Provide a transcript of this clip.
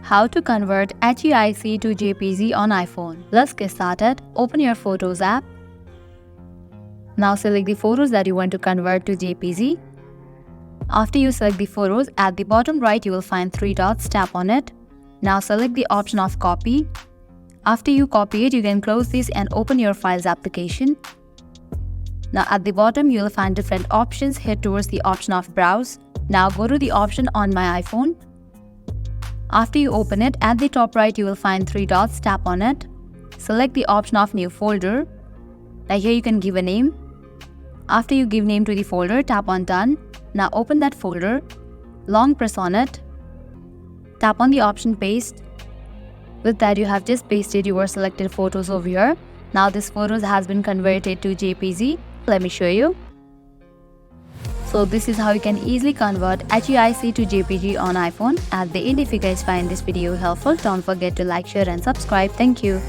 How to convert HEIC to JPG on iPhone. Let's get started. Open your Photos app. Now select the photos that you want to convert to JPG. After you select the photos, at the bottom right you will find 3 dots. Tap on it. Now select the option of copy. After you copy it, you can close this and open your Files application. Now at the bottom you will find different options. Head towards the option of Browse. Now go to the option on my iPhone. After you open it, at the top right you will find 3 dots. Tap on it. Select the option of New Folder. Now here you can give a name. After you give name to the folder, tap on Done. Now open that folder. Long press on it. Tap on the option Paste. With that, you have just pasted your selected photos over here. Now this photos has been converted to JPG. Let me show you. So this is how you can easily convert HEIC to JPG on iPhone. At the end, if you guys find this video helpful, don't forget to like, share and subscribe. Thank you.